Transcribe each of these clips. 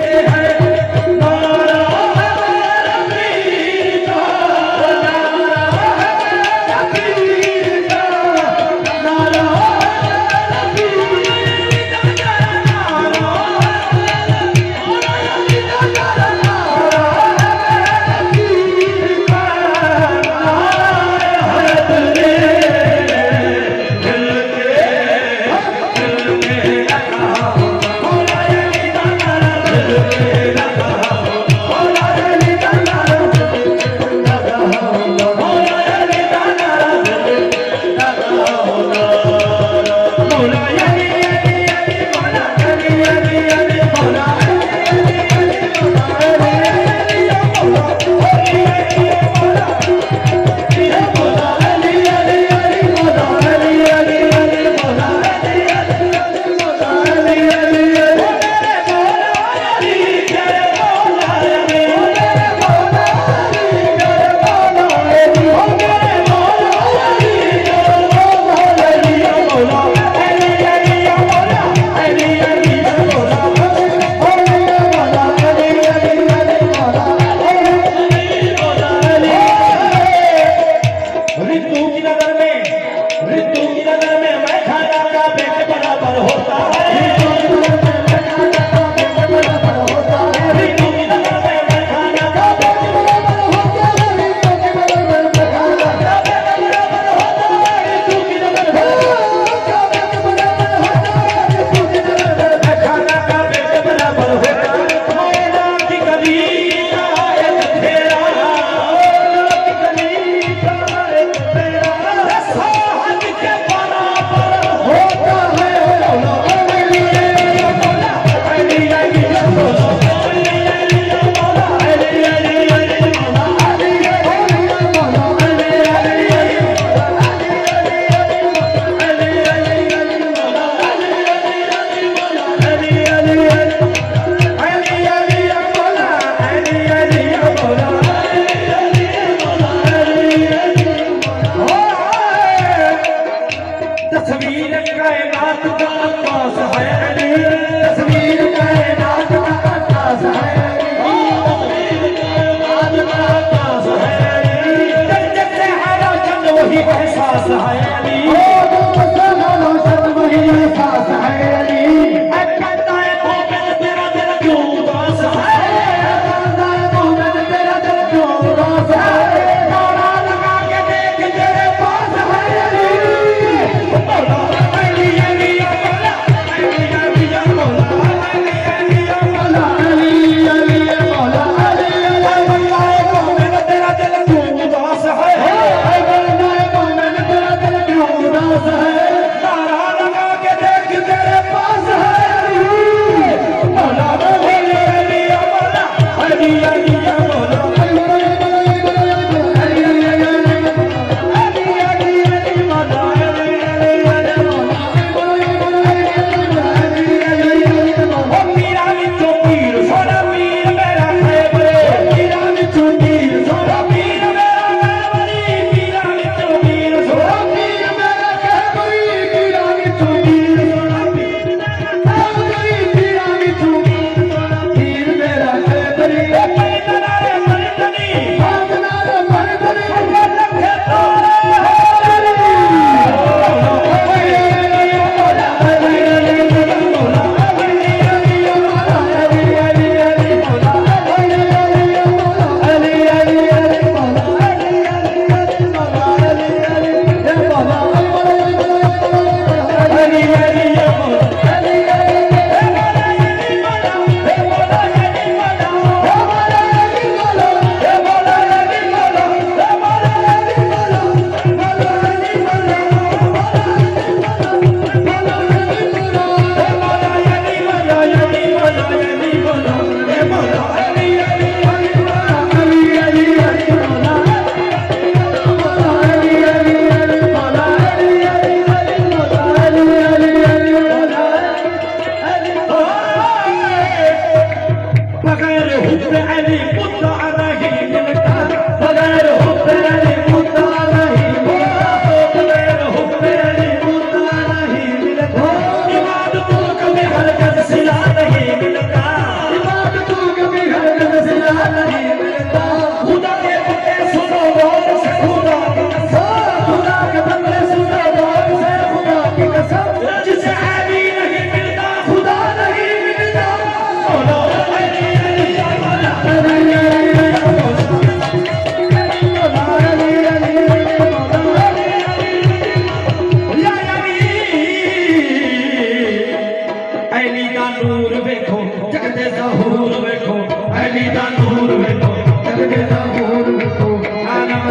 Yeah.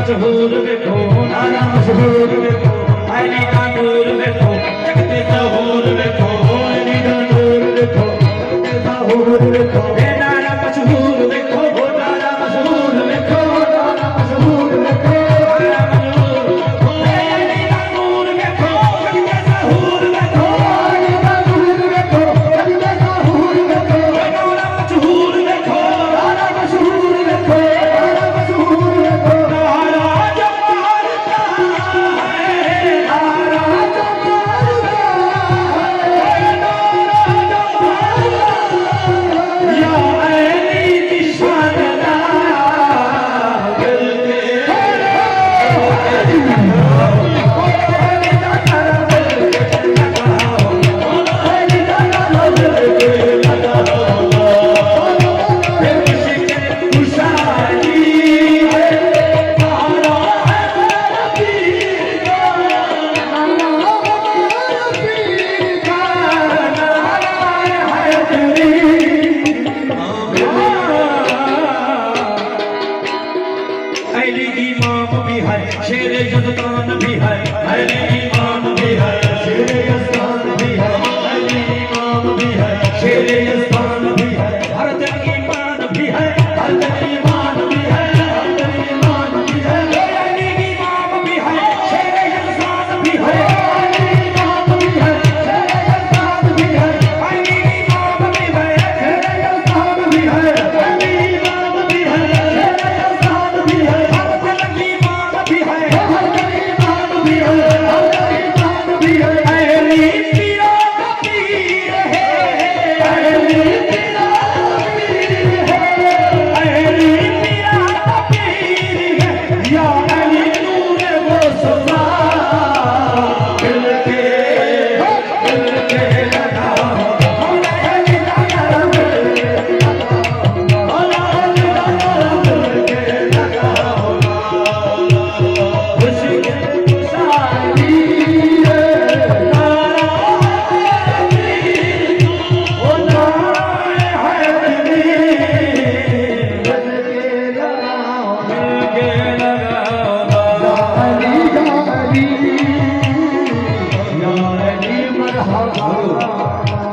मशहूर देखो नाना मशहूर देखो अली का नूर देखो जगते ज़हूर देखो अली का नूर देखो जगते ज़हूर देखो नाना मशहूर देखो नाना मशहूर देखो नाना मशहूर देखो नाना मशहूर अली का नूर देखो जगते ज़हूर देखो अली का नूर देखो जगते ज़हूर देखो नाना मशहूर देखो नाना मशहूर देखो नाना मशहूर देखो शेरे यज़दान भी है अली इमाम भी है शेरे यज़दान भी है अली इमाम भी है शेरे यज़दान भी है हर दिल ईमान भी है हर दिल ईमान भी है हर दिल ईमान भी है अली इमाम भी है शेरे यज़दान भी है अली इमाम भी है शेरे यज़दान भी है अली इमाम भी है शेरे यज़दान भी है अली इमाम भी है शेरे यज़दान भी है हर दिल ईमान भी है